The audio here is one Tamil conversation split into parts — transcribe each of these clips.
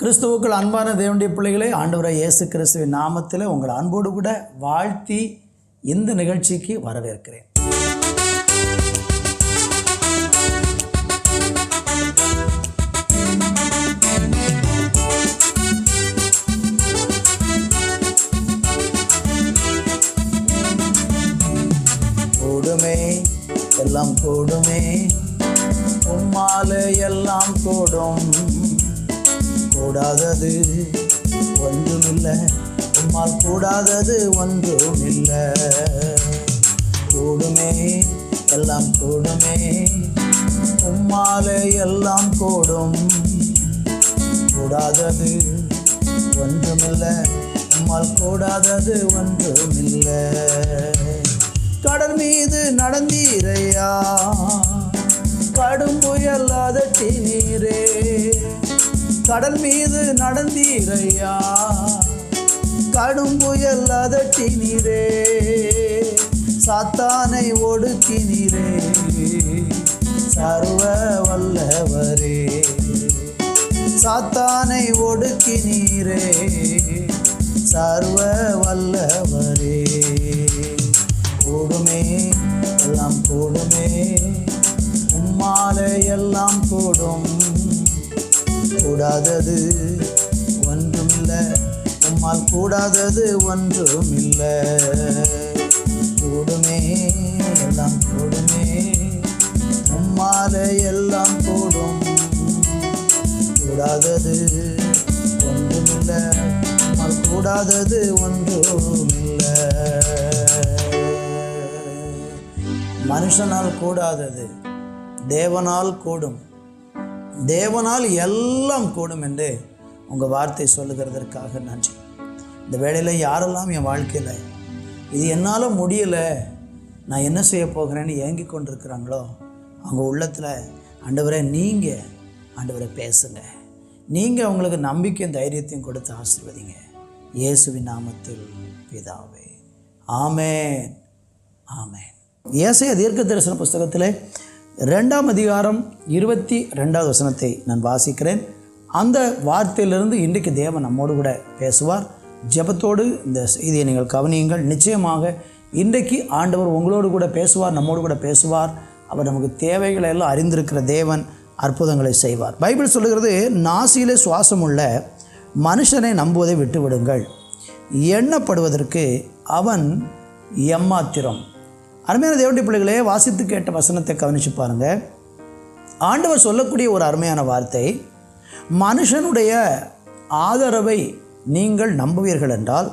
கிறிஸ்துவுக்குள் அன்பான தேவனுடைய பிள்ளைகளே, ஆண்டவராகிய இயேசு கிறிஸ்துவின் நாமத்தில் உங்கள் அன்போடு கூட வாழ்த்தி இந்த நிகழ்ச்சிக்கு வரவேற்கிறேன். கூடுமே எல்லாம் கூடுமே, உம்மாலே எல்லாம் கூடும், கூடாதது ஒன்றுமில்லை, உம்மால் கூடாதது ஒன்றுமில்லை. கூடுமே எல்லாம் கூடுமே, உம்மாலே எல்லாம் கூடும், கூடாதது ஒன்றுமில்லை, உம்மால் கூடாதது ஒன்றுமில்லை. கடல் மீது நடந்தீரையா, கடும் புயல் அதட்டி நீரே, கடல் மீது நடந்தீரையா, கடும் புயல் அதட்டி நீரே, சாத்தானை ஒடுக்கி நீரே, சர்வ வல்லவரே, சாத்தானை ஒடுக்கி நீரே, சர்வ வல்லவரே. கூடுமே எல்லாம் கூடுமே, உம்மாலே எல்லாம் கூடும், கூடாதது ஒன்றுமில்லை, உம்மால் கூடாதது ஒன்றுமில்லை. கூடுமே எல்லாம் கூடுமே, உம்மாலே எல்லாம் கூடும், கூடாதது ஒன்றுமில்லை, உம்மால் கூடாதது ஒன்றுமில்லை. மனுஷனால் கூடாதது தேவனால் கூடும், தேவனால் எல்லாம் கூடும் என்று உங்கள் வார்த்தை சொல்லுகிறதற்காக நன்றி. இந்த வேளையில் யாரெல்லாம் என் வாழ்க்கையில் இது என்னால் முடியலை, நான் என்ன செய்ய போகிறேன்னு ஏங்கி கொண்டிருக்கிறாங்களோ அவங்க உள்ளத்தில் ஆண்டவரே நீங்கள் ஆண்டவரை பேசுங்க, நீங்கள் அவங்களுக்கு நம்பிக்கையும் தைரியத்தையும் கொடுத்து ஆசீர்வதிங்க. இயேசுவின் நாமத்தில் பிதாவே, ஆமென் ஆமென். ஏசாயா தீர்க்க தரிசன புஸ்தகத்தில் 2ஆம் அதிகாரம் 22வது வசனத்தை நான் வாசிக்கிறேன். அந்த வார்த்தையிலிருந்து இன்றைக்கு தேவன் நம்மோடு கூட பேசுவார். ஜெபத்தோடு இந்த செய்தியை நீங்கள் கவனியுங்கள். நிச்சயமாக இன்றைக்கு ஆண்டவர் உங்களோடு கூட பேசுவார், நம்மோடு கூட பேசுவார். அவர் நமக்கு தேவைகளை எல்லாம் அறிந்திருக்கிற தேவன் அற்புதங்களை செய்வார். பைபிள் சொல்லுகிறது, நாசியிலே சுவாசமுள்ள மனுஷனை நம்புவதை விட்டுவிடுங்கள், எண்ணப்படுவதற்கு அவன் எம்மாத்திரம். அருமையான தேவனுடைய பிள்ளைகளே, வாசித்து கேட்ட வசனத்தை கவனித்து பாருங்கள். ஆண்டவர் சொல்லக்கூடிய ஒரு அருமையான வார்த்தை, மனுஷனுடைய ஆதரவை நீங்கள் நம்புவீர்கள் என்றால்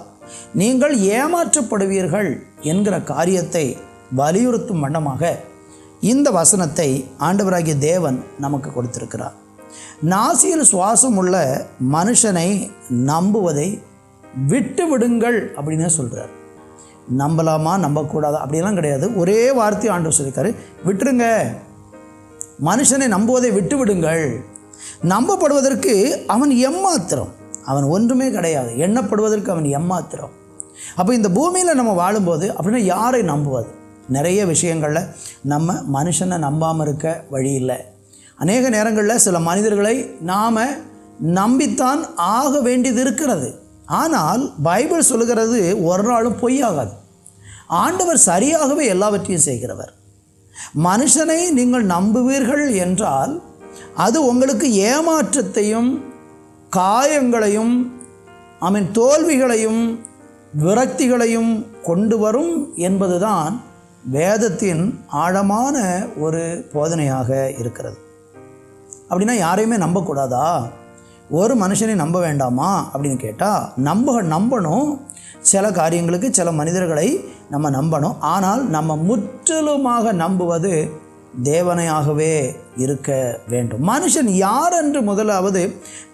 நீங்கள் ஏமாற்றப்படுவீர்கள் என்கிற காரியத்தை வலியுறுத்தும் வண்ணமாக இந்த வசனத்தை ஆண்டவராகிய தேவன் நமக்கு கொடுத்திருக்கிறார். நாசியில் சுவாசம் உள்ள மனுஷனை நம்புவதை விட்டு விடுங்கள் அப்படின்னு சொல்கிறார். நம்பலாமா நம்பக்கூடாதா அப்படிலாம் கிடையாது. ஒரே வார்த்தை ஆண்டவர் சொல்லியிருக்காரு, விட்டுருங்க, மனுஷனை நம்புவதை விட்டு விடுங்கள். நம்பப்படுவதற்கு அவன் எம்மாத்திரம், அவன் ஒன்றுமே கிடையாது, எண்ணப்படுவதற்கு அவன் எம்மாத்திரம். அப்போ இந்த பூமியில் நம்ம வாழும்போது அப்படின்னா யாரை நம்புவது? நிறைய விஷயங்களில் நம்ம மனுஷனை நம்பாமல் இருக்க வழி இல்லை. அநேக நேரங்களில் சில மனிதர்களை நாம் நம்பித்தான் ஆக வேண்டியது இருக்கிறது. ஆனால் பைபிள் சொல்லுகிறது, ஒரு நாளும் பொய்யாகாது. ஆண்டவர் சரியாகவே எல்லாவற்றையும் செய்கிறவர். மனுஷனை நீங்கள் நம்புவீர்கள் என்றால் அது உங்களுக்கு ஏமாற்றத்தையும் காயங்களையும் தோல்விகளையும் விரக்திகளையும் கொண்டு வரும் என்பதுதான் வேதத்தின் ஆழமான ஒரு போதனையாக இருக்கிறது. அப்படின்னா யாரையுமே நம்பக்கூடாதா, ஒரு மனுஷனை நம்ப வேண்டாமா அப்படின்னு கேட்டால் நம்பணும். சில காரியங்களுக்கு சில மனிதர்களை நம்ம நம்பணும். ஆனால் நம்ம முற்றிலுமாக நம்புவது தேவனையாகவே இருக்க வேண்டும். மனுஷன் யார் என்று முதலாவது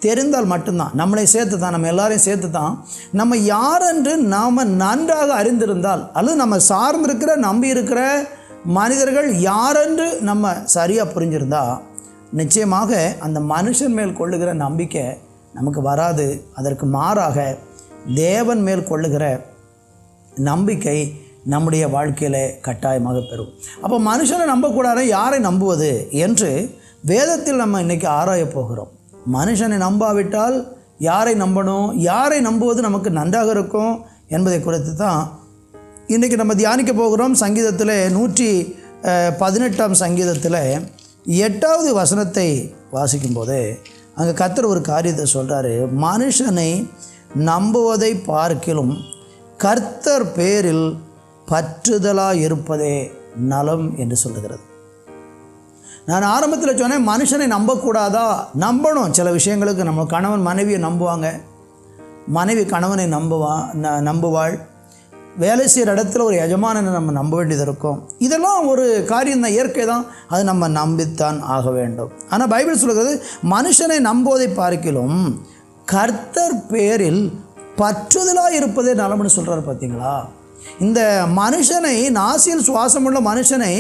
தெரிந்தால் மட்டும்தான், நம்மளை சேர்த்து தான், நம்ம எல்லாரையும் சேர்த்து தான், நம்ம யார் என்று நாம் நன்றாக அறிந்திருந்தால், அல்லது நம்ம சார்ந்திருக்கிற நம்பி இருக்கிற மனிதர்கள் யாரென்று நம்ம சரியாக புரிஞ்சிருந்தா நிச்சயமாக அந்த மனுஷன் மேல் கொள்ளுகிற நம்பிக்கை நமக்கு வராது. அதற்கு மாறாக தேவன் மேல் கொள்ளுகிற நம்பிக்கை நம்முடைய வாழ்க்கையில் கட்டாயமாக பெறும். அப்போ மனுஷனை நம்பக்கூடாது, யாரை நம்புவது என்று வேதத்தில் நம்ம இன்றைக்கி ஆராய போகிறோம். மனுஷனை நம்பாவிட்டால் யாரை நம்பணும், யாரை நம்புவது நமக்கு நன்றாக இருக்கும் என்பதை குறித்து தான் இன்றைக்கி நம்ம தியானிக்க போகிறோம். சங்கீதத்தில் 118ஆம் சங்கீதத்தில் 8வது வசனத்தை வாசிக்கும்போது அங்கே கர்த்தர் ஒரு காரியத்தை சொல்கிறாரு. மனுஷனை நம்புவதை பார்க்கிலும் கர்த்தர் பேரில் பற்றுதலாக இருப்பதே நலம் என்று சொல்லுகிறது. நான் ஆரம்பத்தில் சொன்னேன், மனுஷனை நம்பக்கூடாதா? நம்பணும். சில விஷயங்களுக்கு நம்ம கணவன் மனைவியை நம்புவாங்க, மனைவி கணவனை நம்புவாள். வேலை செய்கிற இடத்துல ஒரு எஜமானனை நம்ம நம்ப வேண்டியது இருக்கும். இதெல்லாம் ஒரு காரியம் தான், இயற்கை தான், அது நம்ம நம்பித்தான் ஆக வேண்டும். ஆனால் பைபிள் சொல்கிறது, மனுஷனை நம்புவதை பார்க்கிலும் கர்த்தர் பேரில் பற்றுதலாக இருப்பதே நலம்னு சொல்கிறார். பார்த்தீங்களா? இந்த மனுஷனை, நாசியில் சுவாசமுள்ள மனுஷனை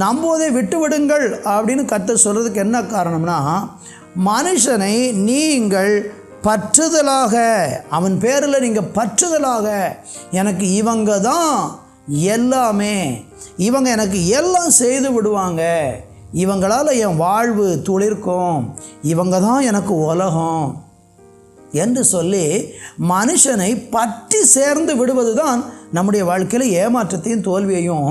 நம்புவதை விட்டுவிடுங்கள் அப்படின்னு கர்த்தர் சொல்கிறதுக்கு என்ன காரணம்னா, மனுஷனை நீங்கள் பற்றுதலாக, அவன் பேரில் நீங்கள் பற்றுதலாக, எனக்கு இவங்க தான் எல்லாமே, இவங்க எனக்கு எல்லாம் செய்து விடுவாங்க, இவங்களால் என் வாழ்வு துளிர்க்கும், இவங்க தான் எனக்கு உலகம் என்று சொல்லி மனுஷனை பற்றி சேர்ந்து விடுவது தான் நம்முடைய வாழ்க்கையில் ஏமாற்றத்தையும் தோல்வியையும்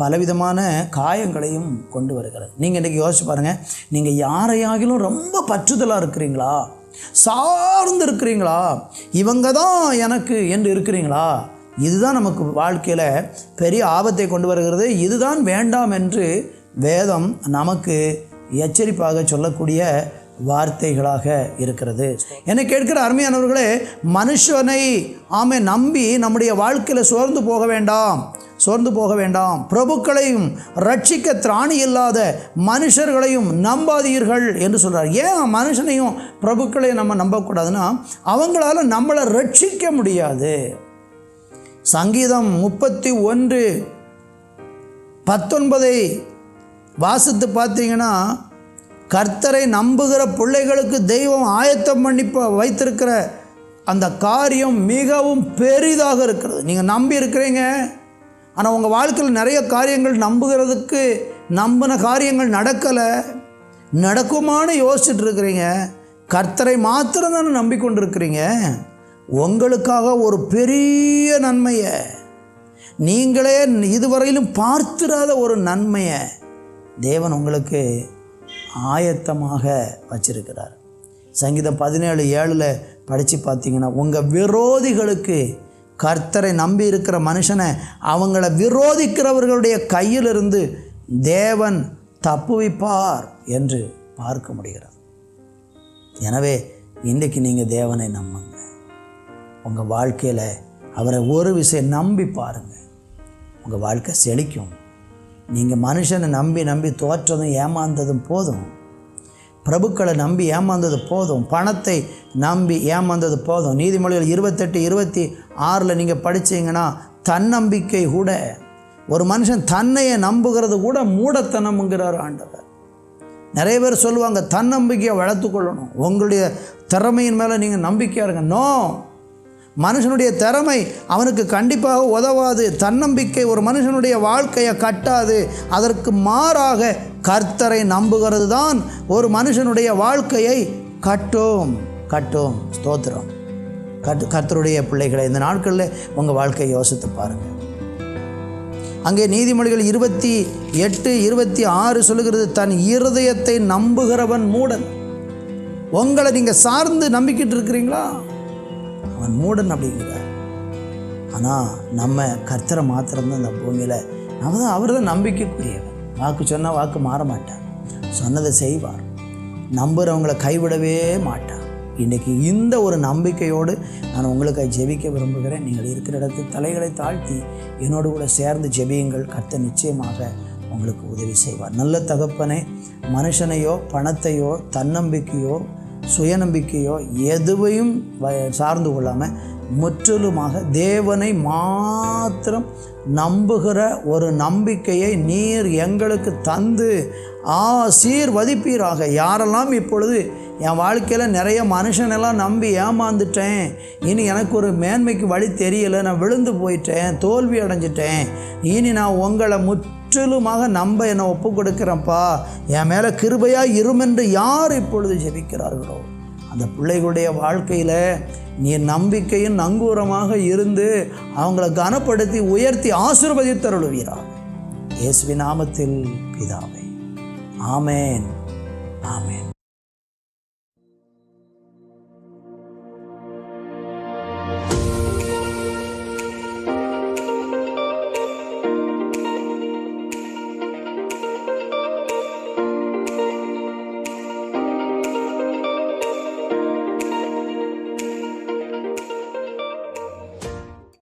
பலவிதமான காயங்களையும் கொண்டு வருகிறது. நீங்கள் இன்றைக்கி யோசிச்சு பாருங்கள், நீங்கள் யாரையாகிலும் ரொம்ப பற்றுதலாக இருக்கிறீங்களா, சார்ந்து இருக்கிறீங்களா, இவங்க தான் எனக்கு என்று இருக்கிறீங்களா? இதுதான் நமக்கு வாழ்க்கையில் பெரிய ஆபத்தை கொண்டு வருகிறது. இதுதான் வேண்டாம் என்று வேதம் நமக்கு எச்சரிப்பாக சொல்லக்கூடிய வார்த்தைகளாக இருக்கிறது. என்னை கேட்கிற அருமையானவர்களே, மனுஷனை நம்பி நம்முடைய வாழ்க்கையில் சோர்ந்து போக வேண்டாம். பிரபுக்களையும் ரட்சிக்க திராணி இல்லாத மனுஷர்களையும் நம்பாதீர்கள் என்று சொல்கிறார். ஏன் மனுஷனையும் பிரபுக்களையும் நம்ம நம்பக்கூடாதுன்னா, அவங்களால நம்மளை ரட்சிக்க முடியாது. சங்கீதம் 31:19 வாசித்து பார்த்தீங்கன்னா, கர்த்தரை நம்புகிற பிள்ளைகளுக்கு தெய்வம் ஆயத்தம் பண்ணி வைத்திருக்கிற அந்த காரியம் மிகவும் பெரிதாக இருக்கிறது. நீங்கள் நம்பி இருக்கிறீங்க, ஆனால் உங்கள் வாழ்க்கையில் நிறைய காரியங்கள் நம்பின காரியங்கள் நடக்குமான்னு யோசிச்சுட்டு இருக்கிறீங்க. கர்த்தரை மாத்திரம் தானே நம்பிக்கொண்டிருக்கிறீங்க. உங்களுக்காக ஒரு பெரிய நன்மையை, நீங்களே இதுவரையிலும் பார்த்திராத ஒரு நன்மையை தேவன் உங்களுக்கு ஆயத்தமாக வச்சிருக்கிறார். சங்கீதம் 17:7 படித்து பார்த்தீங்கன்னா, உங்கள் விரோதிகளுக்கு, கர்த்தரை நம்பி இருக்கிற மனுஷனை அவங்கள விரோதிக்கிறவர்களுடைய கையிலிருந்து தேவன் தப்புவிப்பார் என்று பார்க்க முடிகிறது. எனவே இன்றைக்கு நீங்கள் தேவனை நம்புங்க. உங்கள் வாழ்க்கையில் அவரை ஒரு விஷயம் நம்பி பாருங்கள், உங்கள் வாழ்க்கை செழிக்கும். நீங்கள் மனுஷனை நம்பி தோற்றதும் ஏமாந்ததும் போதும், பிரபுக்களை நம்பி ஏமாந்தது போதும், பணத்தை நம்பி ஏமாந்தது போதும். நீதிமொழிகள் 28:26 நீங்கள் படித்தீங்கன்னா, தன்னம்பிக்கை கூட, ஒரு மனுஷன் தன்னையை நம்புகிறது கூட மூடத்தனம்ங்கிறார் ஆண்டவர். நிறைய பேர் சொல்லுவாங்க, தன்னம்பிக்கையை வளர்த்துக்கொள்ளணும், உங்களுடைய திறமையின் மேலே நீங்கள் நம்பிக்கையாக இருங்க. நோ, மனுஷனுடைய திறமை அவனுக்கு கண்டிப்பாக உதவாது. தன்னம்பிக்கை ஒரு மனுஷனுடைய வாழ்க்கையை கட்டாது. அதற்கு மாறாக கர்த்தரை நம்புகிறது தான் ஒரு மனுஷனுடைய வாழ்க்கையை கட்டும். ஸ்தோத்திரம். கர்த்தருடைய பிள்ளைகளை, இந்த நாட்களில் உங்கள் வாழ்க்கையை யோசித்து பாருங்கள். அங்கே நீதிமொழிகள் 28:26 சொல்லுகிறது, தன் இருதயத்தை நம்புகிறவன் மூடன். உங்களை நீங்கள் சார்ந்து நம்பிக்கிட்டு இருக்கிறீங்களா? அவன் மூடன் அப்படிங்கிறார். ஆனால் நம்ம கர்த்தரை மாத்திரம்தான் இந்த பூமியில், அவர் தான் நம்பிக்கைக்குரியவன். வாக்கு சொன்னால் வாக்கு மாற மாட்டார், சொன்னதை செய்வார், நம்புகிறவங்களை கைவிடவே மாட்டார். இன்றைக்கி இந்த ஒரு நம்பிக்கையோடு நான் உங்களுக்கு ஜெபிக்க விரும்புகிறேன். நீங்கள் இருக்கிற இடத்தில் தலைகளை தாழ்த்தி என்னோடு கூட சேர்ந்து ஜெபியுங்கள். கர்த்தர் நிச்சயமாக உங்களுக்கு உதவி செய்வார். நல்ல தகப்பனே, மனுஷனையோ பணத்தையோ தன்னம்பிக்கையோ சுயநம்பிக்கையோ எதுவையும் சார்ந்து கொள்ளாமல் முற்றிலுமாக தேவனை மாத்திரம் நம்புகிற ஒரு நம்பிக்கையை நீர் எங்களுக்கு தந்து ஆசீர்வதிப்பீராக. யாரெல்லாம் இப்பொழுது என் வாழ்க்கையில் நிறைய மனுஷனெல்லாம் நம்பி ஏமாந்துட்டேன், இனி எனக்கு ஒரு மேன்மைக்கு வழி தெரியலை, நான் விழுந்து போயிட்டேன், தோல்வி அடைஞ்சிட்டேன், இனி நான் உங்களை முற்றிலுமாக நம்ப என்னை ஒப்பு கொடுக்குறேன்ப்பா, என் மேலே கிருபையாக இருமென்று யார் இப்பொழுது ஜெபிக்கிறார்களோ அந்த பிள்ளைகளுடைய வாழ்க்கையில் நீர் நம்பிக்கையும் நங்கூரமாக இருந்து அவங்கள கனப்படுத்தி உயர்த்தி ஆசீர்வதித்தருளுவீராக. இயேசுவின் நாமத்தில் பிதாவே, ஆமென், ஆமென்.